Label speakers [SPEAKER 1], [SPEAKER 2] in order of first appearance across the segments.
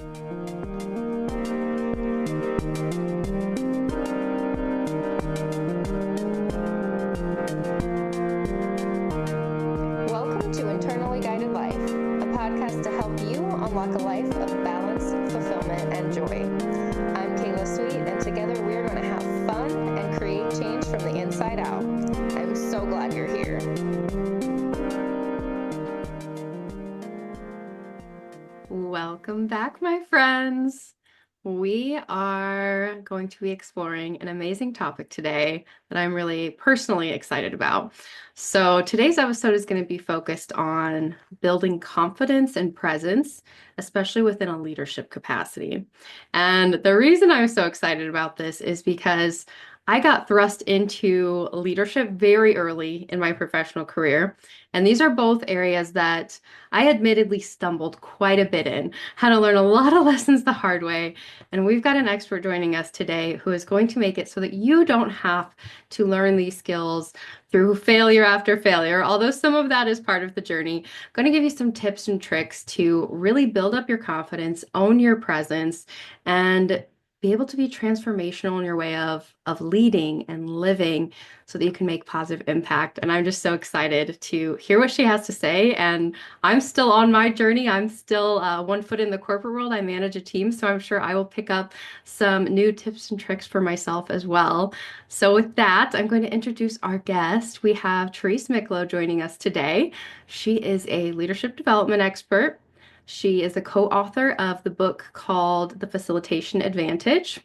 [SPEAKER 1] Welcome to Internally Guided Life, a podcast to help you unlock a life of balance, fulfillment, and joy. I'm Kayla Sweet, and together we're going to have fun and create change from the inside out. I'm so glad you're here. Welcome back, my friends. We are going to be exploring an amazing topic today that I'm really personally excited about. So today's episode is going to be focused on building confidence and presence, especially within a leadership capacity. And the reason I'm so excited about this is because I got thrust into leadership very early in my professional career. And these are both areas that I admittedly stumbled quite a bit in, had to learn a lot of lessons the hard way. And we've got an expert joining us today who is going to make it so that you don't have to learn these skills through failure after failure, although some of that is part of the journey. I'm going to give you some tips and tricks to really build up your confidence, own your presence, and be able to be transformational in your way of leading and living so that you can make positive impact. And I'm just so excited to hear what she has to say. And I'm still on my journey. I'm still 1 foot in the corporate world. I manage a team, so I'm sure I will pick up some new tips and tricks for myself as well. So with that, I'm going to introduce our guest. We have Therese Miclot joining us today. She is a leadership development expert. She is a co-author of the book called The Facilitation Advantage,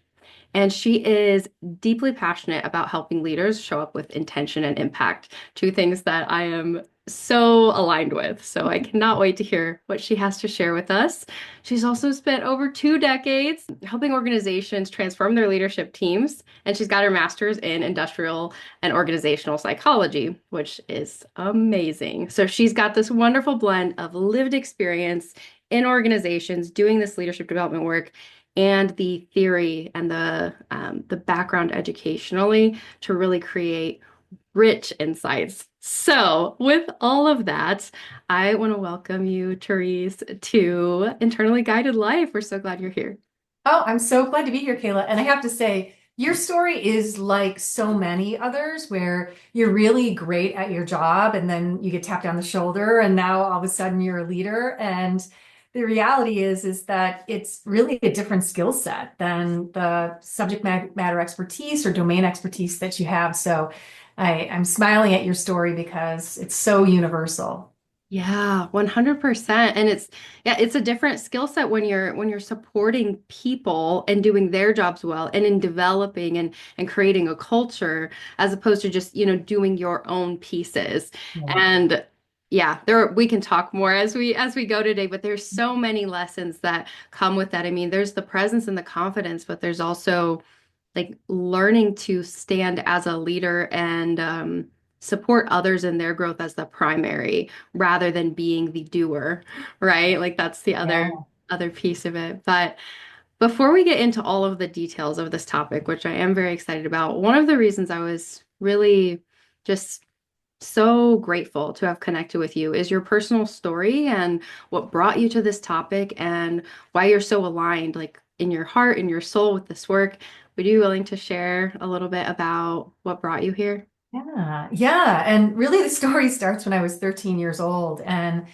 [SPEAKER 1] and she is deeply passionate about helping leaders show up with intention and impact, two things that I am so aligned with. So I cannot wait to hear what she has to share with us. She's also spent over 2 decades helping organizations transform their leadership teams, and she's got her master's in industrial and organizational psychology, which is amazing. So she's got this wonderful blend of lived experience in organizations doing this leadership development work and the theory and the background educationally to really create rich insights. So with all of that, I want to welcome you, Therese, to Internally Guided Life. We're so glad you're here.
[SPEAKER 2] Oh, I'm so glad to be here, Kayla. And I have to say, your story is like so many others where you're really great at your job and then you get tapped on the shoulder and now all of a sudden you're a leader. And the reality is that it's really a different skill set than the subject matter expertise or domain expertise that you have. So I'm smiling at your story because it's so universal.
[SPEAKER 1] Yeah, 100%. And it's a different skill set when you're supporting people and doing their jobs well and in developing and creating a culture as opposed to just, doing your own pieces. And yeah, we can talk more as we go today, but there's so many lessons that come with that. I mean, there's the presence and the confidence, but there's also like learning to stand as a leader and support others in their growth as the primary rather than being the doer, right? Like that's the other piece of it. But before we get into all of the details of this topic, which I am very excited about, one of the reasons I was really just so grateful to have connected with you is your personal story and what brought you to this topic and why you're so aligned, like in your heart and your soul with this work. Would you be willing to share a little bit about what brought you here?
[SPEAKER 2] Yeah. And really the story starts when I was 13 years old. And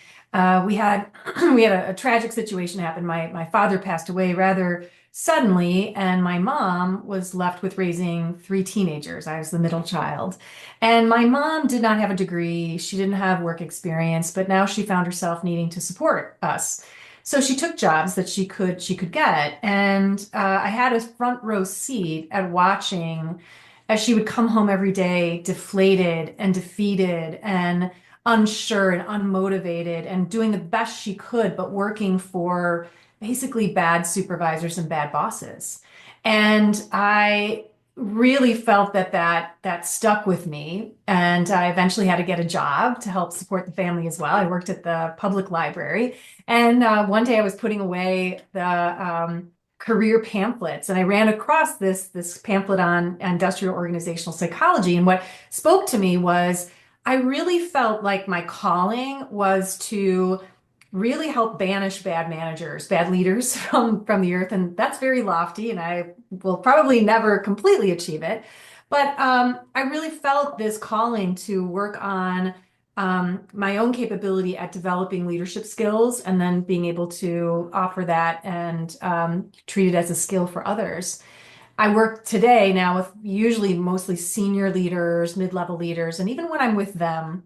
[SPEAKER 2] we had we had a tragic situation happen. My father passed away rather suddenly, and my mom was left with raising 3 teenagers. I was the middle child. And my mom did not have a degree. She didn't have work experience, but now she found herself needing to support us. So she took jobs that she could get. And I had a front row seat at watching as she would come home every day deflated and defeated and unsure and unmotivated and doing the best she could, but working for basically bad supervisors and bad bosses. And I really felt that stuck with me. And I eventually had to get a job to help support the family as well. I worked at the public library. And one day I was putting away the career pamphlets, and I ran across this pamphlet on industrial organizational psychology. And what spoke to me was I really felt like my calling was to really help banish bad managers, bad leaders from the earth. And that's very lofty, and I will probably never completely achieve it. But I really felt this calling to work on my own capability at developing leadership skills and then being able to offer that and treat it as a skill for others. I work today now with usually mostly senior leaders, mid-level leaders, and even when I'm with them,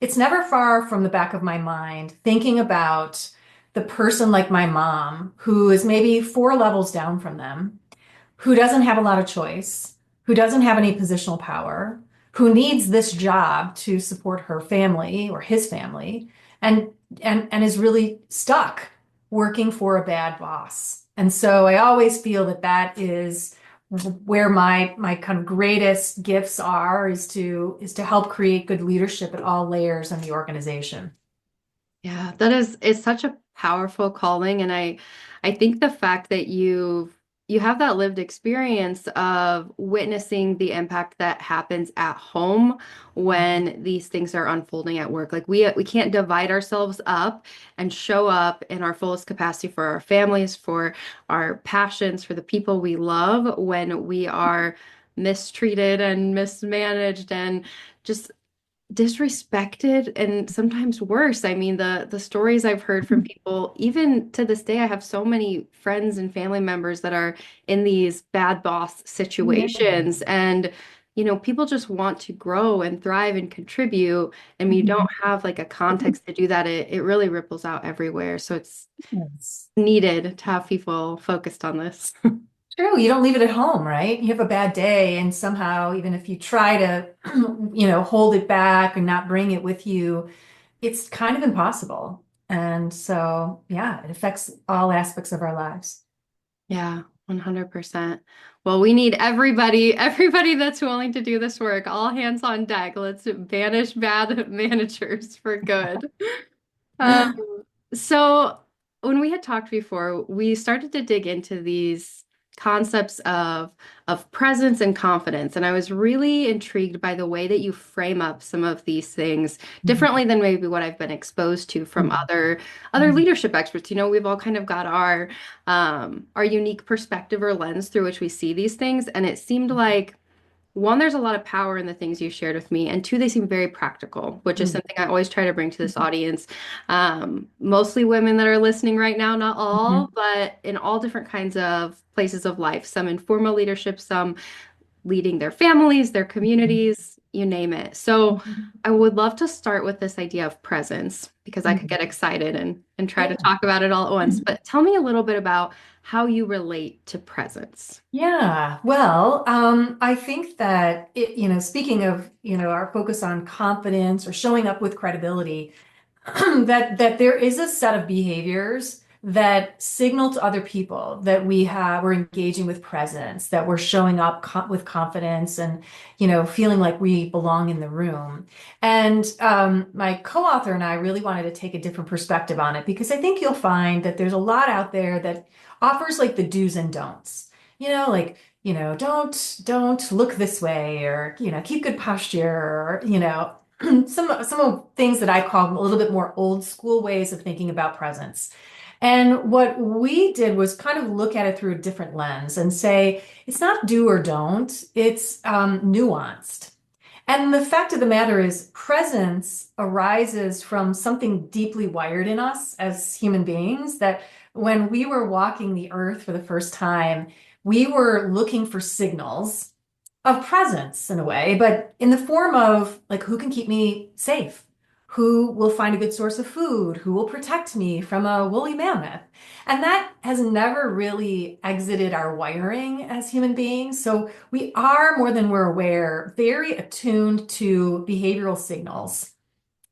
[SPEAKER 2] it's never far from the back of my mind thinking about the person like my mom, who is maybe 4 levels down from them, who doesn't have a lot of choice, who doesn't have any positional power, who needs this job to support her family or his family, and and is really stuck working for a bad boss. And so I always feel that that is where my kind of greatest gifts are is to help create good leadership at all layers in the organization.
[SPEAKER 1] Yeah, that is it's such a powerful calling, and I think the fact that you have that lived experience of witnessing the impact that happens at home when these things are unfolding at work. Like we can't divide ourselves up and show up in our fullest capacity for our families, for our passions, for the people we love when we are mistreated and mismanaged and just disrespected and sometimes worse. I mean, the stories I've heard from people, even to this day, I have so many friends and family members that are in these bad boss
[SPEAKER 2] Yeah.
[SPEAKER 1] situations. And, people just want to grow and thrive and contribute. And when you don't have like a context to do that, it really ripples out everywhere. So it's
[SPEAKER 2] Yes.
[SPEAKER 1] needed to have people focused on this.
[SPEAKER 2] True, you don't leave it at home, right? You have a bad day, and somehow, even if you try to, hold it back and not bring it with you, it's kind of impossible. And so, yeah, it affects all aspects of our lives.
[SPEAKER 1] Yeah, 100%. Well, we need everybody that's willing to do this work, all hands on deck. Let's banish bad managers for good. Um, so when we had talked before, we started to dig into these concepts of presence and confidence, and I was really intrigued by the way that you frame up some of these things differently than maybe what I've been exposed to from other leadership experts. We've all kind of got our unique perspective or lens through which we see these things, and it seemed like one, there's a lot of power in the things you shared with me, and two, they seem very practical, which is something I always try to bring to this audience. Mostly women that are listening right now, not all, but in all different kinds of places of life, some in formal leadership, some leading their families, their communities, you name it. So I would love to start with this idea of presence because I could get excited and try to
[SPEAKER 2] Yeah.
[SPEAKER 1] talk about it all at once. But tell me a little bit about how you relate to presence.
[SPEAKER 2] Yeah, well, I think that speaking of, our focus on confidence or showing up with credibility, that there is a set of behaviors that signal to other people that we're engaging with presence, that we're showing up with confidence and, feeling like we belong in the room. And my co-author and I really wanted to take a different perspective on it because I think you'll find that there's a lot out there that offers like the do's and don'ts. Like, don't look this way or, keep good posture or, some of things that I call a little bit more old school ways of thinking about presence. And what we did was kind of look at it through a different lens and say it's not do or don't, it's nuanced. And the fact of the matter is, presence arises from something deeply wired in us as human beings that when we were walking the earth for the first time, we were looking for signals of presence in a way, but in the form of like, who can keep me safe? Who will find a good source of food? Who will protect me from a woolly mammoth? And that has never really exited our wiring as human beings. So we are, more than we're aware, very attuned to behavioral signals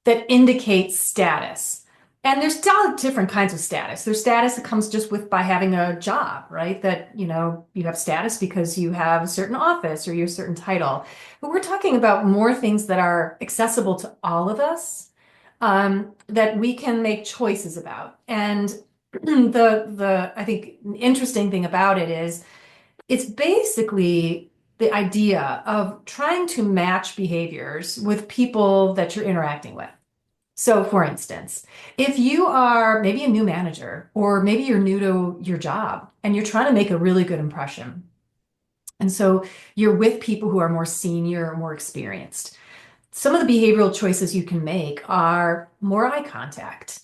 [SPEAKER 2] that indicate status. And there's still different kinds of status. There's status that comes just with by having a job, right? That, you have status because you have a certain office or you have a certain title. But we're talking about more things that are accessible to all of us, that we can make choices about. And the I think interesting thing about it is it's basically the idea of trying to match behaviors with people that you're interacting with. So, for instance, if you are maybe a new manager or maybe you're new to your job and you're trying to make a really good impression, and so you're with people who are more senior or more experienced, some of the behavioral choices you can make are more eye contact,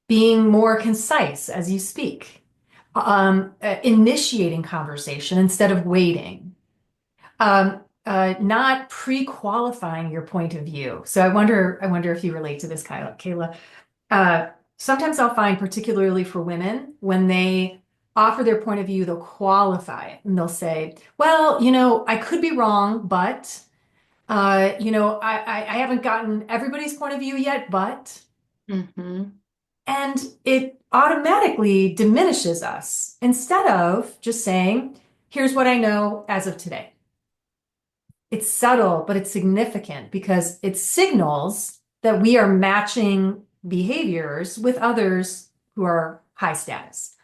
[SPEAKER 2] being more concise as you speak, initiating conversation instead of waiting, not pre-qualifying your point of view. So I wonder if you relate to this, Kayla. Sometimes I'll find, particularly for women, when they offer their point of view, they'll qualify it and they'll say, well, I could be wrong, but, I haven't gotten everybody's point of view yet, but,
[SPEAKER 1] Hmm.
[SPEAKER 2] and it automatically diminishes us instead of just saying, here's what I know as of today. It's subtle, but it's significant because it signals that we are matching behaviors with others who are high status.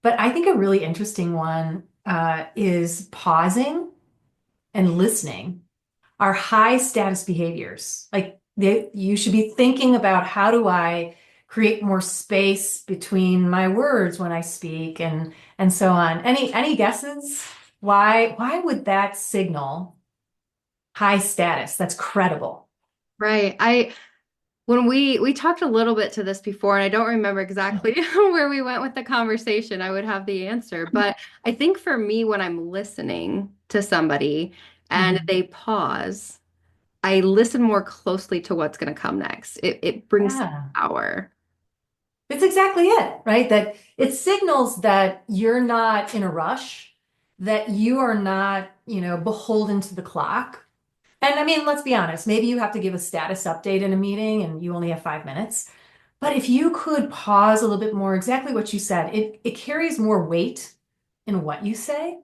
[SPEAKER 2] But I think a really interesting one is pausing and listening are high status behaviors. Like you should be thinking about how do I create more space between my words when I speak and so on. Any guesses? Why would that signal high status? That's credible.
[SPEAKER 1] Right. When we talked a little bit to this before, and I don't remember exactly where we went with the conversation, I would have the answer. But I think for me, when I'm listening to somebody and
[SPEAKER 2] Mhm.
[SPEAKER 1] they pause, I listen more closely to what's going to come next. It brings some
[SPEAKER 2] Yeah.
[SPEAKER 1] power.
[SPEAKER 2] It's exactly it, right? That it signals that you're not in a rush, that you are not, beholden to the clock. And I mean, let's be honest, maybe you have to give a status update in a meeting and you only have 5 minutes. But if you could pause a little bit more, exactly what you said, it carries more weight in what you say.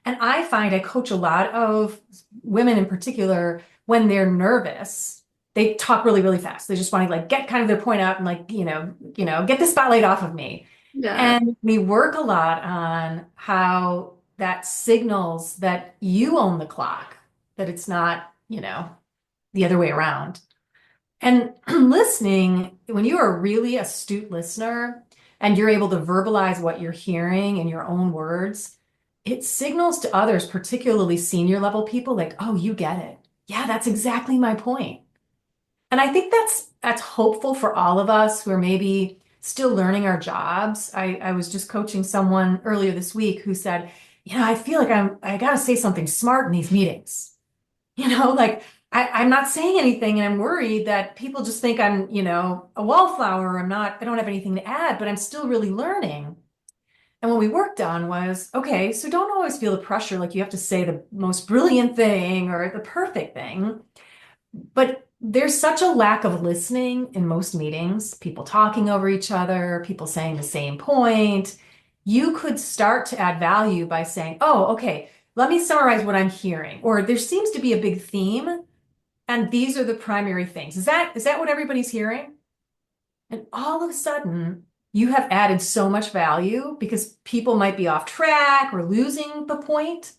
[SPEAKER 2] And I find I coach a lot of women in particular when they're nervous. They talk really, really fast. They just want to like get kind of their point out and like, get the spotlight off of me.
[SPEAKER 1] Yeah.
[SPEAKER 2] And we work a lot on how that signals that you own the clock, that it's not, the other way around. And listening, when you are a really astute listener and you're able to verbalize what you're hearing in your own words, it signals to others, particularly senior level people, like, oh, you get it. Yeah, that's exactly my point. And I think that's hopeful for all of us who are maybe still learning our jobs. I was just coaching someone earlier this week who said, I feel like I gotta say something smart in these meetings. Like I'm not saying anything and I'm worried that people just think I'm, a wallflower. I don't have anything to add, but I'm still really learning. And what we worked on was, okay, so don't always feel the pressure like you have to say the most brilliant thing or the perfect thing. But there's such a lack of listening in most meetings, people talking over each other, people saying the same point. You could start to add value by saying, oh, okay, let me summarize what I'm hearing. Or there seems to be a big theme, and these are the primary things. Is that what everybody's hearing? And all of a sudden, you have added so much value because people might be off track or losing the point,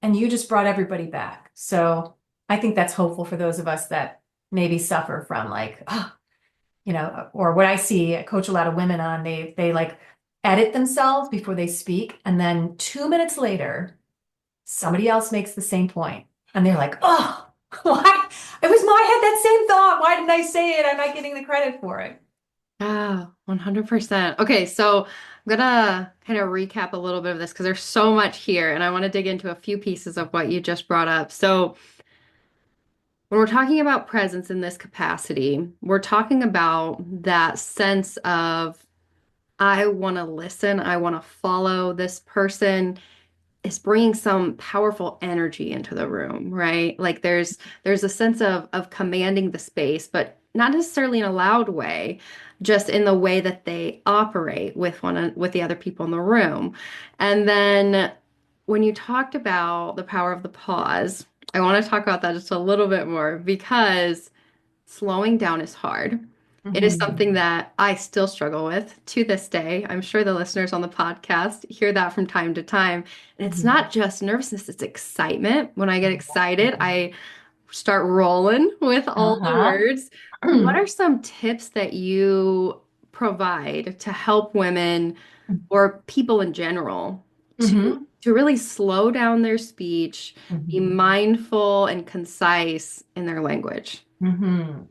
[SPEAKER 2] and you just brought everybody back. So I think that's hopeful for those of us that maybe suffer from like, or what I see, I coach a lot of women on, they like edit themselves before they speak, and then 2 minutes later, somebody else makes the same point, and they're like, oh, why? I had that same thought. Why didn't I say it? I'm not getting the credit for it.
[SPEAKER 1] Ah, 100%. Okay, so I'm gonna kind of recap a little bit of this because there's so much here, and I want to dig into a few pieces of what you just brought up. So, when we're talking about presence in this capacity, we're talking about that sense of I want to listen, I want to follow this person is bringing some powerful energy into the room, right? Like there's a sense of commanding the space, but not necessarily in a loud way, just in the way that they operate with the other people in the room. And then when you talked about the power of the pause, I want to talk about that just a little bit more because slowing down is hard. It is something
[SPEAKER 2] Mhm.
[SPEAKER 1] that I still struggle with to this day. I'm sure the listeners on the podcast hear that from time to time. And it's
[SPEAKER 2] Mhm.
[SPEAKER 1] not just nervousness, it's excitement. When I get excited, I start rolling with all the
[SPEAKER 2] Uh-huh.
[SPEAKER 1] words. What are some tips that you provide to help women or people in general
[SPEAKER 2] hmm
[SPEAKER 1] to really slow down their speech, be
[SPEAKER 2] hmm
[SPEAKER 1] mindful and concise in their language?
[SPEAKER 2] hmm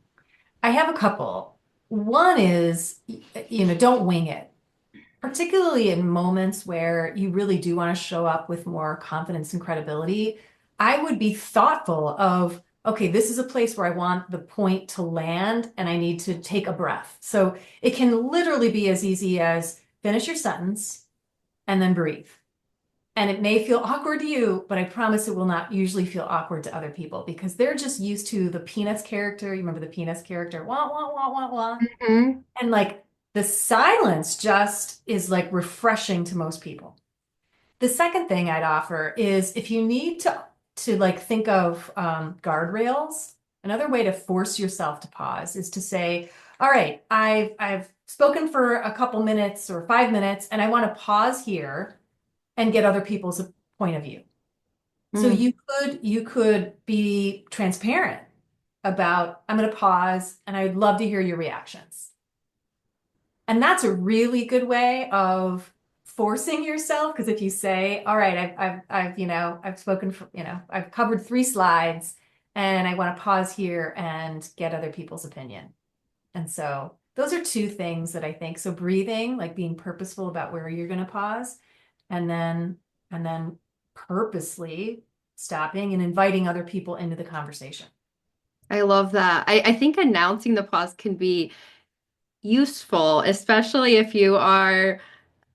[SPEAKER 2] I have a couple. One is, don't wing it, particularly in moments where you really do want to show up with more confidence and credibility. I would be thoughtful of, okay, this is a place where I want the point to land and I need to take a breath. So it can literally be as easy as finish your sentence and then breathe. And it may feel awkward to you, but I promise it will not usually feel awkward to other people because they're just used to the Peanuts character. You remember the Peanuts character? Wah, wah, wah, wah, wah.
[SPEAKER 1] Mhm.
[SPEAKER 2] And like the silence just is like refreshing to most people. The second thing I'd offer is if you need to like think of guardrails, another way to force yourself to pause is to say, all right, I've spoken for a couple minutes or 5 minutes, and I want to pause here and get other people's point of view. So
[SPEAKER 1] Mm.
[SPEAKER 2] you could be transparent about, I'm going to pause and I'd love to hear your reactions. And that's a really good way of forcing yourself. Because if you say, all right, I've spoken for, I've covered 3 slides and I want to pause here and get other people's opinion. And so those are two things that I think. So breathing, like being purposeful about where you're going to pause, and then purposely stopping and inviting other people into the conversation.
[SPEAKER 1] I love that. I think announcing the pause can be useful, especially if you are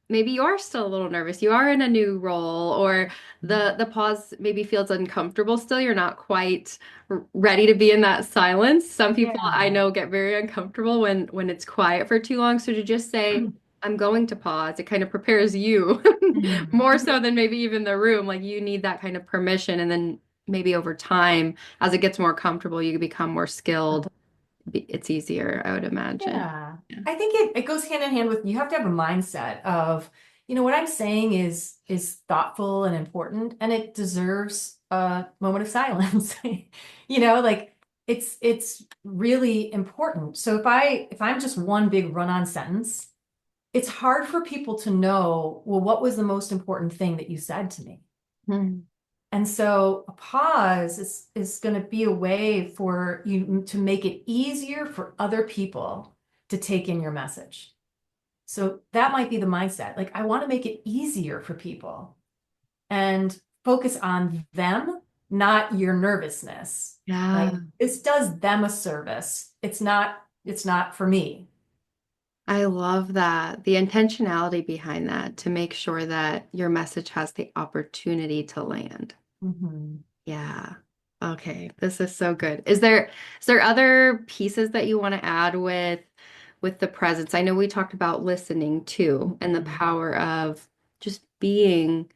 [SPEAKER 1] maybe you are still a little nervous. You are in a new role, or the pause maybe feels uncomfortable still. You're not quite ready to be in that silence. Some people I
[SPEAKER 2] Yeah.
[SPEAKER 1] know get very uncomfortable when it's quiet for too long. So to just say, I'm going to pause, it kind of prepares you more so than maybe even the room. Like you need that kind of permission, and then maybe over time, as it gets more comfortable, you become more skilled. It's easier, I would imagine.
[SPEAKER 2] Yeah.
[SPEAKER 1] Yeah.
[SPEAKER 2] I think it goes hand in hand with you have to have a mindset of, what I'm saying is thoughtful and important and it deserves a moment of silence. Like it's really important. So if I'm just one big run-on sentence, it's hard for people to know, well, what was the most important thing that you said to me?
[SPEAKER 1] Hmm.
[SPEAKER 2] And so a pause is going to be a way for you to make it easier for other people to take in your message. So that might be the mindset. Like, I want to make it easier for people and focus on them, not your nervousness.
[SPEAKER 1] Yeah.
[SPEAKER 2] Like, this does them a service. It's not for me.
[SPEAKER 1] I love that. The intentionality behind that to make sure that your message has the opportunity to land.
[SPEAKER 2] Mhm.
[SPEAKER 1] Yeah. Okay. This is so good. Is there other pieces that you want to add with the presence? I know we talked about listening too and the
[SPEAKER 2] Mhm.
[SPEAKER 1] power of just being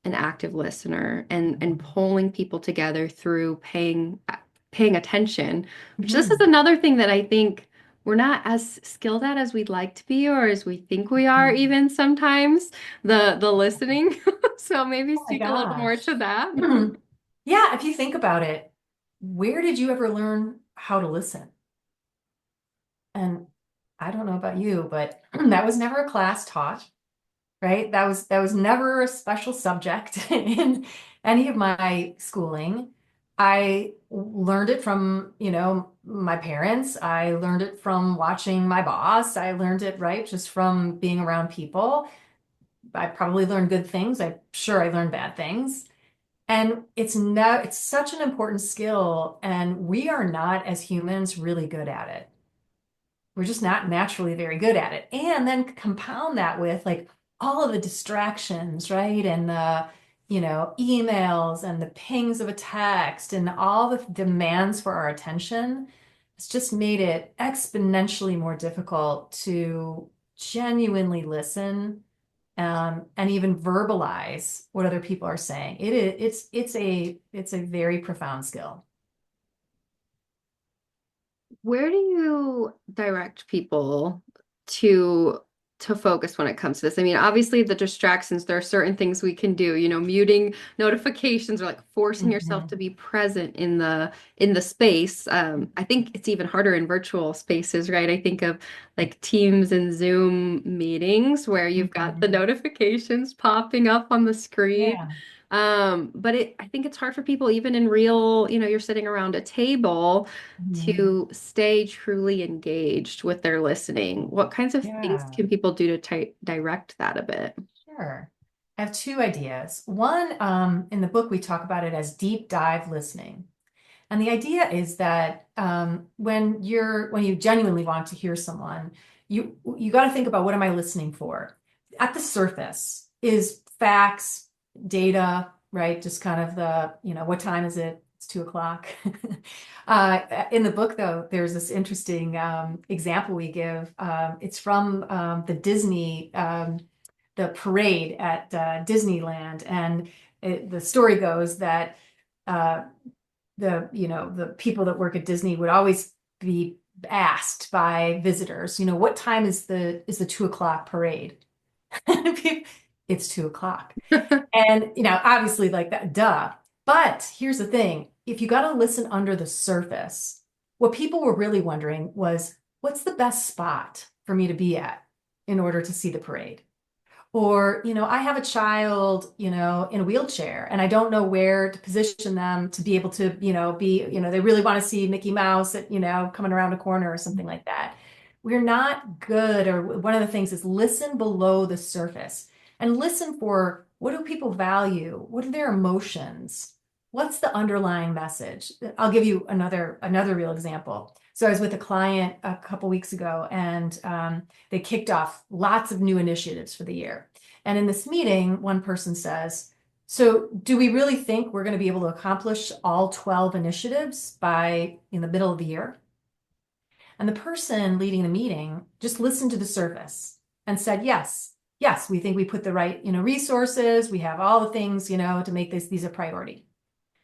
[SPEAKER 1] an active listener and pulling people together through paying attention, which this is
[SPEAKER 2] Mhm.
[SPEAKER 1] another thing that I think we're not as skilled at as we'd like to be or as we think we are
[SPEAKER 2] Mhm.
[SPEAKER 1] even sometimes, the listening. So maybe
[SPEAKER 2] Oh my
[SPEAKER 1] speak a little more
[SPEAKER 2] gosh.
[SPEAKER 1] to that.
[SPEAKER 2] Yeah, if you think about it, where did you ever learn how to listen? And I don't know about you, but that was never a class taught, right? That was never a special subject in any of my schooling. I learned it from, my parents. I learned it from watching my boss. I learned it, right, just from being around people. I probably learned good things. I'm sure I learned bad things. And it's such an important skill, and we are not as humans really good at it. We're just not naturally very good at it. And then compound that with like all of the distractions, right? And the, emails and the pings of a text and all the demands for our attention. It's just made it exponentially more difficult to genuinely listen, and even verbalize what other people are saying. It's a very profound skill.
[SPEAKER 1] Where do you direct people to to focus when it comes to this? I mean, obviously the distractions, there are certain things we can do, muting notifications or like forcing yourself to
[SPEAKER 2] Mhm.
[SPEAKER 1] be present in the space. I think it's even harder in virtual spaces, right? I think of like Teams and Zoom meetings where you've got the
[SPEAKER 2] Mhm.
[SPEAKER 1] notifications popping up on the screen.
[SPEAKER 2] Yeah.
[SPEAKER 1] But I think it's hard for people, even in real, you're sitting around a table
[SPEAKER 2] Mhm.
[SPEAKER 1] to stay truly engaged with their listening. What kinds of things
[SPEAKER 2] Yeah.
[SPEAKER 1] can people do to direct that a bit?
[SPEAKER 2] Sure. I have two ideas. One, in the book, we talk about it as deep dive listening. And the idea is that when you genuinely want to hear someone, you got to think about what am I listening for? At the surface is facts, data, right? Just kind of what time is it? It's 2 o'clock. In the book, though, there's this interesting example we give. It's from the parade at Disneyland, and the story goes that uh, the people that work at Disney would always be asked by visitors, what time is the 2 o'clock parade? It's 2 o'clock. And obviously like that, duh. But here's the thing, if you got to listen under the surface, what people were really wondering was, what's the best spot for me to be at in order to see the parade? Or, I have a child, in a wheelchair and I don't know where to position them to be able to, they really want to see Mickey Mouse at, coming around a corner or something like that. We're not good. Or one of the things is listen below the surface and listen for, what do people value? What are their emotions? What's the underlying message? I'll give you another real example. So I was with a client a couple weeks ago, and they kicked off lots of new initiatives for the year. And in this meeting, one person says, so do we really think we're going to be able to accomplish all 12 initiatives by in the middle of the year? And the person leading the meeting just listened to the surface and said, yes, yes, we think we put the right, resources. We have all the things, to make these a priority.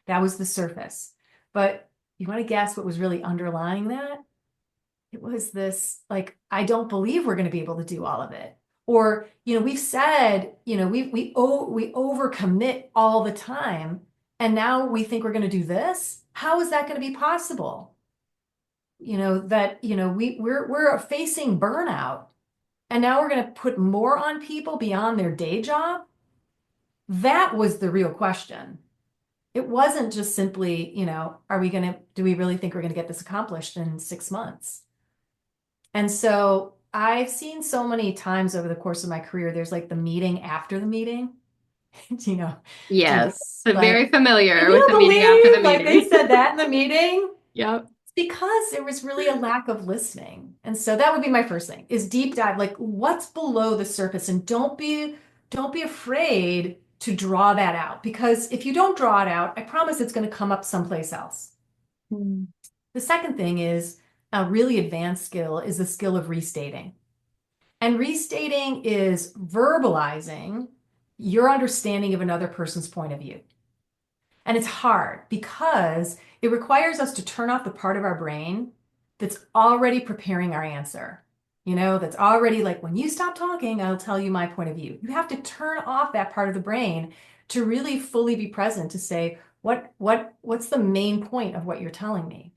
[SPEAKER 2] That was the surface. But you want to guess what was really underlying that? It was this like, I don't believe we're going to be able to do all of it. Or, we've said, we overcommit all the time, and now we think we're going to do this. How is that going to be possible? That, we're facing burnout, and now we're going to put more on people beyond their day job. That was the real question. It wasn't just simply, do we really think we're going to get this accomplished in 6 months? And so I've seen so many times over the course of my career, there's like the meeting after the meeting. you know, do you get
[SPEAKER 1] Yes, I'm
[SPEAKER 2] like,
[SPEAKER 1] very
[SPEAKER 2] can
[SPEAKER 1] familiar with
[SPEAKER 2] you
[SPEAKER 1] the meeting after the
[SPEAKER 2] believe like they
[SPEAKER 1] meeting.
[SPEAKER 2] said that in the meeting?
[SPEAKER 1] Yep.
[SPEAKER 2] It's because there was really a lack of listening. And so that would be my first thing is deep dive, like what's below the surface, and don't be afraid to draw that out, because if you don't draw it out, I promise it's going to come up someplace else.
[SPEAKER 1] Mm.
[SPEAKER 2] The second thing is a really advanced skill is the skill of restating. And restating is verbalizing your understanding of another person's point of view. And it's hard because it requires us to turn off the part of our brain that's already preparing our answer. That's already like, when you stop talking, I'll tell you my point of view. You have to turn off that part of the brain to really fully be present to say, what's the main point of what you're telling me?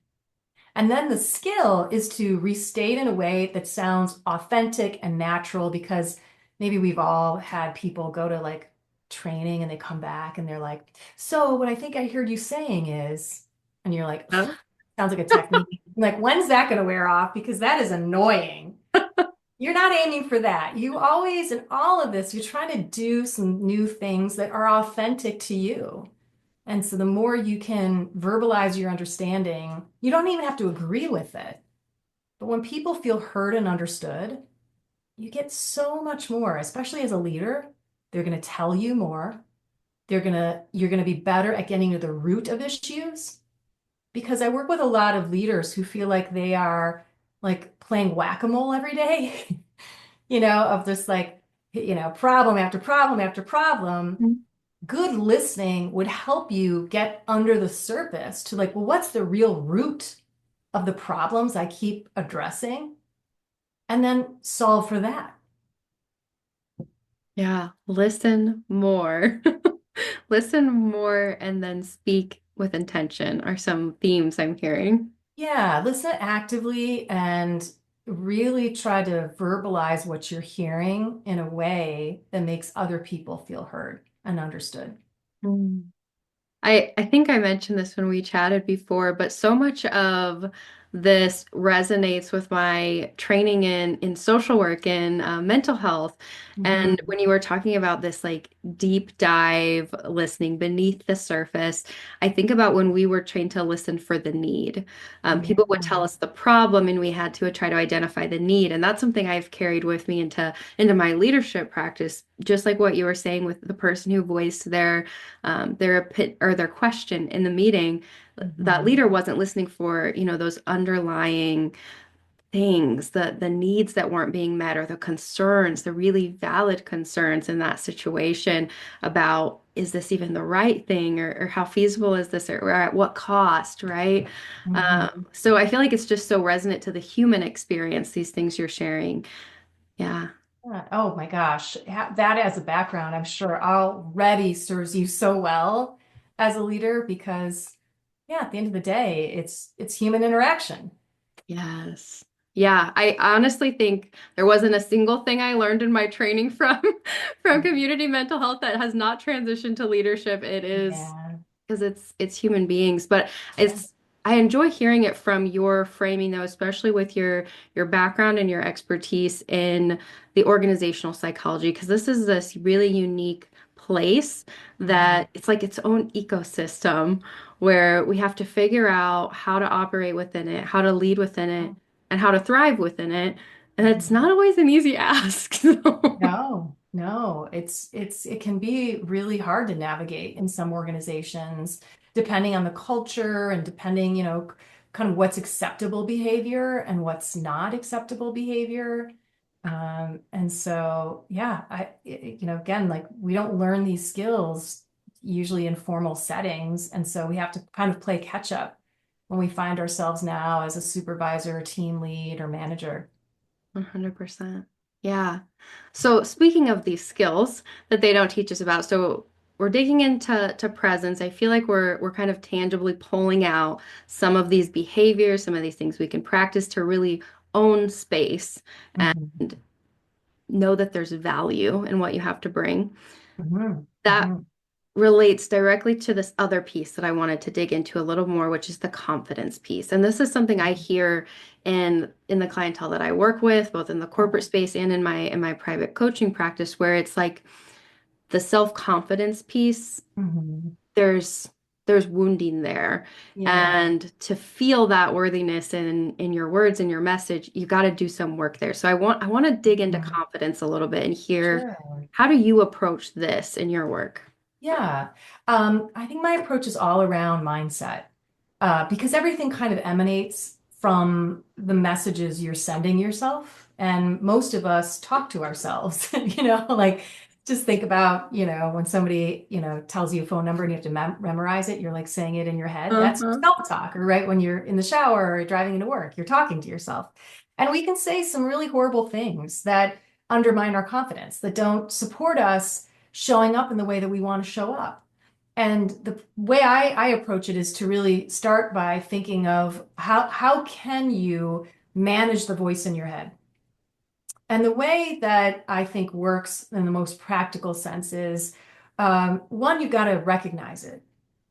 [SPEAKER 2] And then the skill is to restate in a way that sounds authentic and natural, because maybe we've all had people go to like training and they come back and they're like, so what I think I heard you saying is, and you're like,
[SPEAKER 1] Yep.
[SPEAKER 2] sounds like a technique. Like, when's that going to wear off? Because that is annoying. You're not aiming for that. You always, in all of this, you're trying to do some new things that are authentic to you. And so the more you can verbalize your understanding, you don't even have to agree with it. But when people feel heard and understood, you get so much more, especially as a leader. They're going to tell you more. You're going to be better at getting to the root of issues, because I work with a lot of leaders who feel like they are like playing whack-a-mole every day, of just like, problem after problem after problem. Good listening would help you get under the surface to like, well, what's the real root of the problems I keep addressing? And then solve for that.
[SPEAKER 1] Yeah, listen more. Listen more and then speak with intention are some themes I'm hearing.
[SPEAKER 2] Yeah, listen actively and really try to verbalize what you're hearing in a way that makes other people feel heard and understood.
[SPEAKER 1] Mm. I think I mentioned this when we chatted before, but so much of this resonates with my training in social work and mental health. And
[SPEAKER 2] Mhm.
[SPEAKER 1] when you were talking about this like deep dive listening beneath the surface, I think about when we were trained to listen for the need.
[SPEAKER 2] Yeah.
[SPEAKER 1] People would tell us the problem, and we had to try to identify the need. And that's something I've carried with me into my leadership practice, just like what you were saying with the person who voiced their question in the meeting. That
[SPEAKER 2] Mhm.
[SPEAKER 1] leader wasn't listening for, those underlying things, the needs that weren't being met, or the concerns, the really valid concerns in that situation about, is this even the right thing, or how feasible is this, or at what cost, right?
[SPEAKER 2] Mhm.
[SPEAKER 1] So I feel like it's just so resonant to the human experience, these things you're sharing. Yeah.
[SPEAKER 2] Yeah. Oh my gosh. That as a background, I'm sure already serves you so well as a leader because yeah, at the end of the day, it's human interaction.
[SPEAKER 1] Yes. Yeah, I honestly think there wasn't a single thing I learned in my training from from community mental health that has not transitioned to leadership. It is
[SPEAKER 2] Yeah.
[SPEAKER 1] because it's human beings, but
[SPEAKER 2] Yeah.
[SPEAKER 1] it's I enjoy hearing it from your framing though, especially with your background and your expertise in the organizational psychology, because this is this really unique place
[SPEAKER 2] Mhm.
[SPEAKER 1] that it's like its own ecosystem where we have to figure out how to operate within it, how to lead within it, and how to thrive within it. And it's
[SPEAKER 2] Mhm.
[SPEAKER 1] not always an easy ask. So.
[SPEAKER 2] No, no, it can be really hard to navigate in some organizations, depending on the culture and depending, kind of what's acceptable behavior and what's not acceptable behavior. And so, yeah, again, like we don't learn these skills usually in formal settings, and so we have to kind of play catch up when we find ourselves now as a supervisor, team lead, or manager.
[SPEAKER 1] 100%. Yeah. So speaking of these skills that they don't teach us about, so we're digging into presence. I feel like we're kind of tangibly pulling out some of these behaviors, some of these things we can practice to really own space and
[SPEAKER 2] Mhm.
[SPEAKER 1] know that there's value in what you have to bring.
[SPEAKER 2] Mhm.
[SPEAKER 1] That
[SPEAKER 2] Mhm.
[SPEAKER 1] relates directly to this other piece that I wanted to dig into a little more, which is the confidence piece. And this is something I hear in the clientele that I work with, both in the corporate space and in my private coaching practice, where it's like the self-confidence piece,
[SPEAKER 2] Mhm.
[SPEAKER 1] there's there's wounding there.
[SPEAKER 2] Yeah,
[SPEAKER 1] And to feel that worthiness in your words and your message, you got to do some work there. So I want to dig into
[SPEAKER 2] Mhm.
[SPEAKER 1] confidence a little bit and hear,
[SPEAKER 2] Sure.
[SPEAKER 1] how do you approach this in your work?
[SPEAKER 2] Yeah. I think my approach is all around mindset, because everything kind of emanates from the messages you're sending yourself. And most of us talk to ourselves, like just think about, when somebody, tells you a phone number and you have to memorize it, you're like saying it in your head. That's
[SPEAKER 1] Uh-huh.
[SPEAKER 2] self-talk, or right when you're in the shower or driving into work, you're talking to yourself. And we can say some really horrible things that undermine our confidence, that don't support us showing up in the way that we want to show up. And the way I approach it is to really start by thinking of how can you manage the voice in your head? And the way that I think works in the most practical sense is one, you've got to recognize it.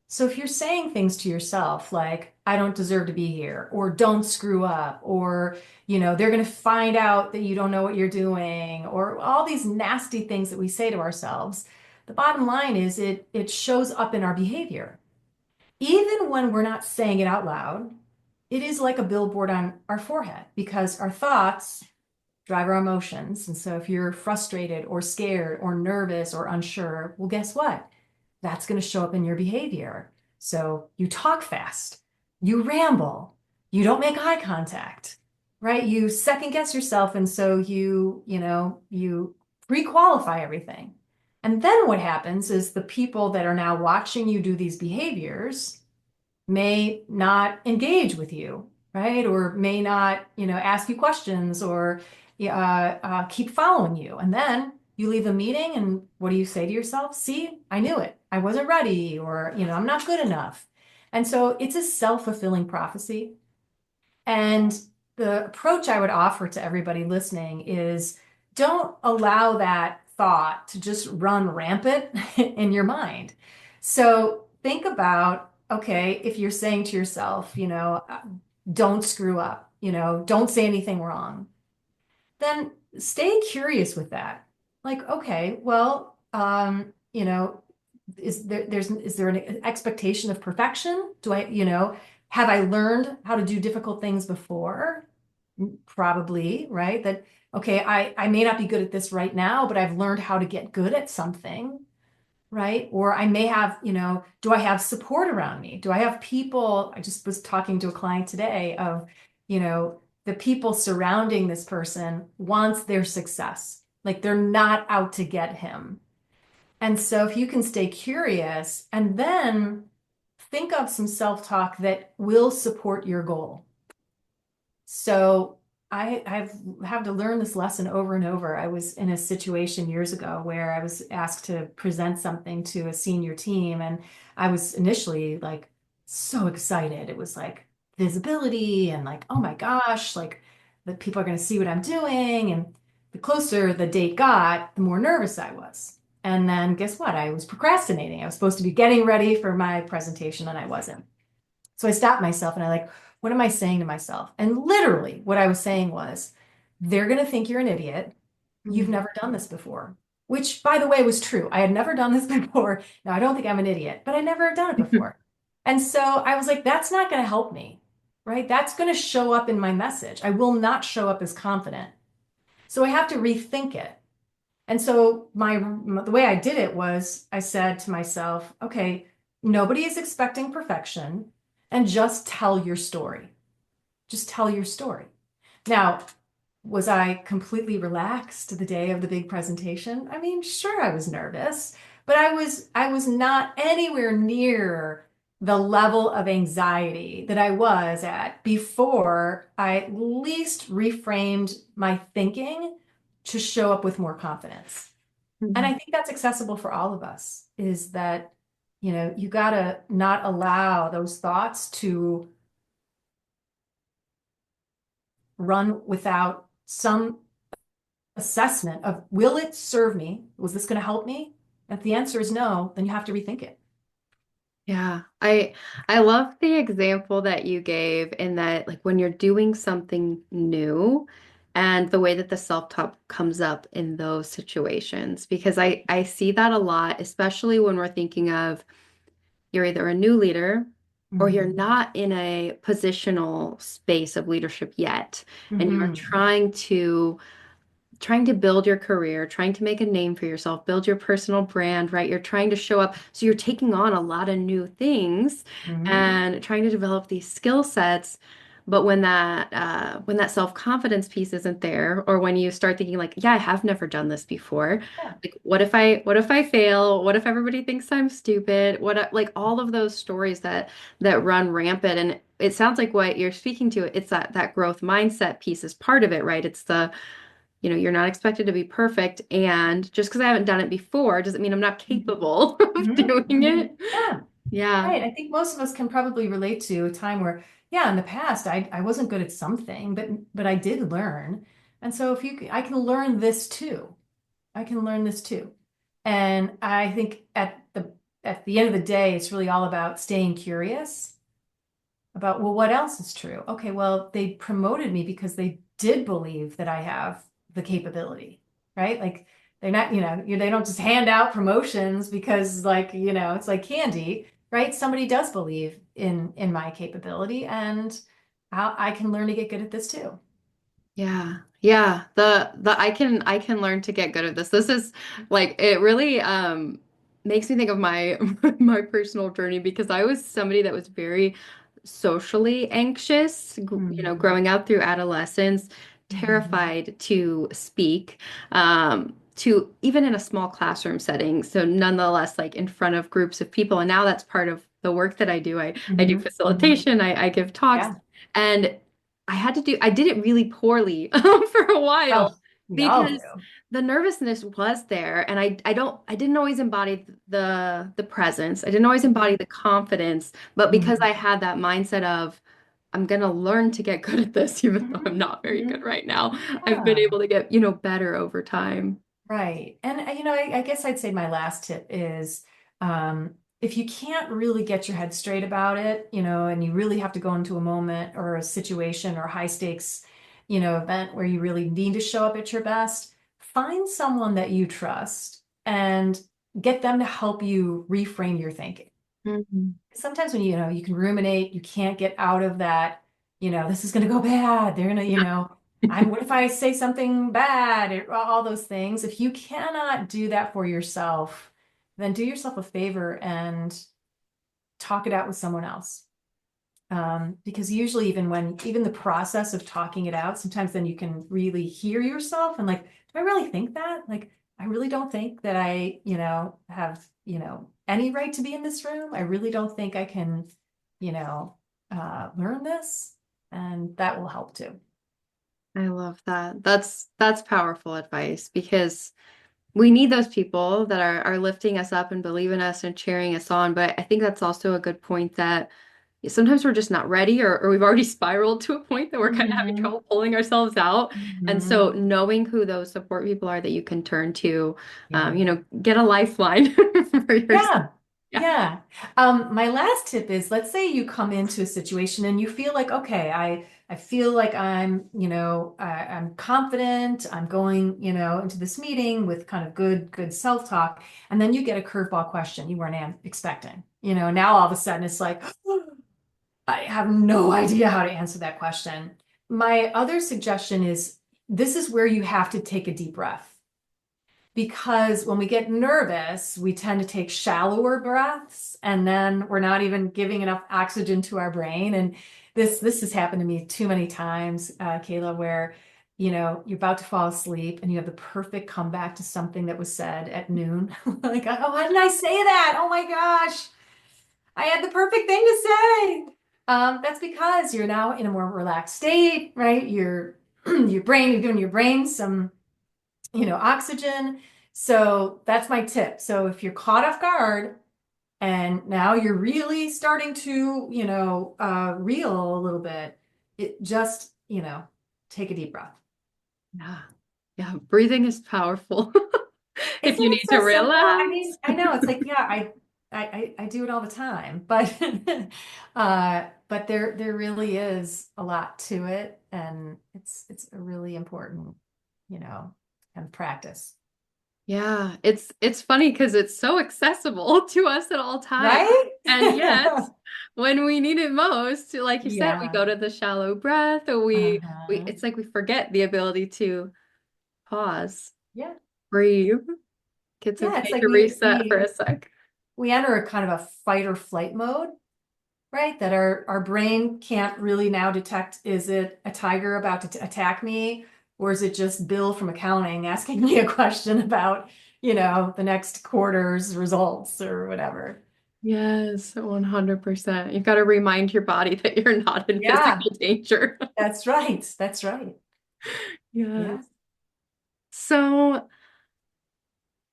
[SPEAKER 2] So if you're saying things to yourself like, I don't deserve to be here, or don't screw up, or, they're going to find out that you don't know what you're doing, or all these nasty things that we say to ourselves, the bottom line is it shows up in our behavior. Even when we're not saying it out loud, it is like a billboard on our forehead because our thoughts drive our emotions. And so if you're frustrated or scared or nervous or unsure, well, guess what? That's going to show up in your behavior. So you talk fast, you ramble, you don't make eye contact, right? You second guess yourself. And so you pre-qualify everything. And then what happens is the people that are now watching you do these behaviors may not engage with you, right? Or may not, ask you questions or keep following you. And then You leave a meeting and what do you say to yourself? See, I knew it. I wasn't ready, or, I'm not good enough. And so it's a self-fulfilling prophecy. And the approach I would offer to everybody listening is don't allow that thought to just run rampant in your mind. So think about, okay, if you're saying to yourself, don't screw up, don't say anything wrong, then stay curious with that. Like, okay, well, is there an expectation of perfection? Do I, have I learned how to do difficult things before? Probably, right? That, okay, I may not be good at this right now, but I've learned how to get good at something, right? Or I may have, do I have support around me? Do I have people? I just was talking to a client today of, the people surrounding this person wants their success. Like they're not out to get him. And so if you can stay curious and then think of some self-talk that will support your goal. So I've had to learn this lesson over and over. I was in a situation years ago where I was asked to present something to a senior team, and I was initially like so excited. It was like visibility and like, oh my gosh, like the people are going to see what I'm doing. And the closer the date got, the more nervous I was. And then guess what? I was procrastinating. I was supposed to be getting ready for my presentation and I wasn't. So I stopped myself and I like, what am I saying to myself? And literally what I was saying was, they're going to think you're an idiot. You've
[SPEAKER 1] Mhm.
[SPEAKER 2] never done this before, which by the way was true. I had never done this before. Now I don't think I'm an idiot, but I never had done it before. And so I was like, that's not going to help me, right? That's going to show up in my message. I will not show up as confident. So I have to rethink it. And so the way I did it was I said to myself, okay, nobody is expecting perfection and just tell your story. Just tell your story. Now, was I completely relaxed the day of the big presentation? I mean, sure, I was nervous, but I was not anywhere near the level of anxiety that I was at before I at least reframed my thinking to show up with more confidence. And I
[SPEAKER 1] Mhm.
[SPEAKER 2] think that's accessible for all of us, is that, you gotta not allow those thoughts to run without some assessment of, will it serve me? Was this going to help me? If the answer is no, then you have to rethink it.
[SPEAKER 1] Yeah, I love the example that you gave in that like when you're doing something new and the way that the self-talk comes up in those situations because I see that a lot, especially when we're thinking of you're either a new leader or you're
[SPEAKER 2] Mhm.
[SPEAKER 1] not in a positional space of leadership yet and you're
[SPEAKER 2] Mhm.
[SPEAKER 1] trying to build your career, trying to make a name for yourself, build your personal brand, right? You're trying to show up. So you're taking on a lot of new things
[SPEAKER 2] Mhm.
[SPEAKER 1] and trying to develop these skill sets. But when that self-confidence piece isn't there, or when you start thinking like, yeah, I have never done this before.
[SPEAKER 2] Yeah.
[SPEAKER 1] Like, what if I fail? What if everybody thinks I'm stupid? Like all of those stories that run rampant. And it sounds like what you're speaking to, it's that growth mindset piece is part of it, right? It's you're not expected to be perfect. And just because I haven't done it before doesn't mean I'm not capable of
[SPEAKER 2] Mhm.
[SPEAKER 1] doing
[SPEAKER 2] Mhm.
[SPEAKER 1] it.
[SPEAKER 2] Yeah.
[SPEAKER 1] Yeah.
[SPEAKER 2] Right. I think most of us can probably relate to a time where, yeah, in the past I wasn't good at something, but I did learn. And so if I can learn this too. I can learn this too. And I think at the end of the day, it's really all about staying curious about, well, what else is true? Okay, well, they promoted me because they did believe that I have the capability, right? Like they're not, they don't just hand out promotions because like, it's like candy, right? Somebody does believe in my capability and I can learn to get good at this too.
[SPEAKER 1] Yeah. Yeah. The I can learn to get good at this. This is like it really makes me think of my my personal journey because I was somebody that was very socially anxious,
[SPEAKER 2] Mhm.
[SPEAKER 1] growing up through adolescence,
[SPEAKER 2] Mhm.
[SPEAKER 1] terrified to speak, to even in a small classroom setting. So nonetheless, like in front of groups of people. And now that's part of the work that I do. I do
[SPEAKER 2] Mhm. Mhm.
[SPEAKER 1] facilitation, I give talks,
[SPEAKER 2] Yeah.
[SPEAKER 1] and I did it really poorly for a
[SPEAKER 2] Oh,
[SPEAKER 1] while.
[SPEAKER 2] We all
[SPEAKER 1] because
[SPEAKER 2] do.
[SPEAKER 1] the nervousness was there, and I didn't always embody the presence. I didn't always embody the confidence, but because
[SPEAKER 2] Mhm.
[SPEAKER 1] I had that mindset of I'm gonna learn to get good at this, even though I'm
[SPEAKER 2] Mhm.
[SPEAKER 1] not very good
[SPEAKER 2] Mhm.
[SPEAKER 1] right now. I've been
[SPEAKER 2] Yeah.
[SPEAKER 1] able to get, better over time.
[SPEAKER 2] Right. And I guess I'd say my last tip is if you can't really get your head straight about it, and you really have to go into a moment or a situation or high stakes, event where you really need to show up at your best, find someone that you trust and get them to help you reframe your thinking.
[SPEAKER 1] Mhm.
[SPEAKER 2] Sometimes when you can ruminate, you can't get out of that, this is going to go bad. They're going to, what if I say something bad? All those things. If you cannot do that for yourself, then do yourself a favor and talk it out with someone else. Because usually even the process of talking it out, sometimes then you can really hear yourself and like, do I really think that? Like, I really don't think that I, have, any right to be in this room. I really don't think I can, you know, learn this. And that will help too.
[SPEAKER 1] I love that. That's powerful advice because we need those people that are lifting us up and believe in us and cheering us on. But I think that's also a good point that sometimes we're just not ready or we've already spiraled to a point that we're kind of having
[SPEAKER 2] Hmm.
[SPEAKER 1] trouble pulling ourselves out. And
[SPEAKER 2] Hmm.
[SPEAKER 1] so knowing who those support people are that you can turn to,
[SPEAKER 2] Yeah.
[SPEAKER 1] get a lifeline for yourself.
[SPEAKER 2] Yeah.
[SPEAKER 1] Yeah.
[SPEAKER 2] Yeah. My last tip is let's say you come into a situation and you feel like, okay, I feel like I'm confident. I'm going, into this meeting with kind of good self-talk. And then you get a curveball question you weren't expecting. Now all of a sudden it's like, I have no idea how to answer that question. My other suggestion is this is where you have to take a deep breath because when we get nervous, we tend to take shallower breaths and then we're not even giving enough oxygen to our brain. And this has happened to me too many times, Kayla, where you're about to fall asleep and you have the perfect comeback to something that was said at noon. Like, oh, why didn't I say that? Oh my gosh, I had the perfect thing to say. That's because you're now in a more relaxed state, right? You're giving your brain some oxygen. So that's my tip. So if you're caught off guard and now you're really starting to, reel a little bit, it just, take a deep breath.
[SPEAKER 1] Yeah. Yeah. Breathing is powerful if
[SPEAKER 2] Isn't
[SPEAKER 1] you
[SPEAKER 2] it
[SPEAKER 1] need to
[SPEAKER 2] so simple? I mean,
[SPEAKER 1] relax.
[SPEAKER 2] I know it's like, yeah, I do it all the time, but but there really is a lot to it, and it's a really important, kind of practice.
[SPEAKER 1] Yeah, it's funny because it's so accessible to us at all times.
[SPEAKER 2] Right?
[SPEAKER 1] And yet, when we need it most, like you said, we
[SPEAKER 2] Yeah.
[SPEAKER 1] go to the shallow breath or we
[SPEAKER 2] Uh-huh.
[SPEAKER 1] it's like we forget the ability to pause,
[SPEAKER 2] Yeah.
[SPEAKER 1] breathe. It's
[SPEAKER 2] Yeah, it's
[SPEAKER 1] okay
[SPEAKER 2] like
[SPEAKER 1] to reset for a sec.
[SPEAKER 2] we enter a kind of a fight or flight mode, right? That our brain can't really now detect, is it a tiger about to attack me, or is it just Bill from accounting asking me a question about, the next quarter's results or whatever.
[SPEAKER 1] Yes, 100%. You've got to remind your body that you're not in
[SPEAKER 2] Yeah,
[SPEAKER 1] physical danger.
[SPEAKER 2] that's right. That's right. Yeah.
[SPEAKER 1] Yes. So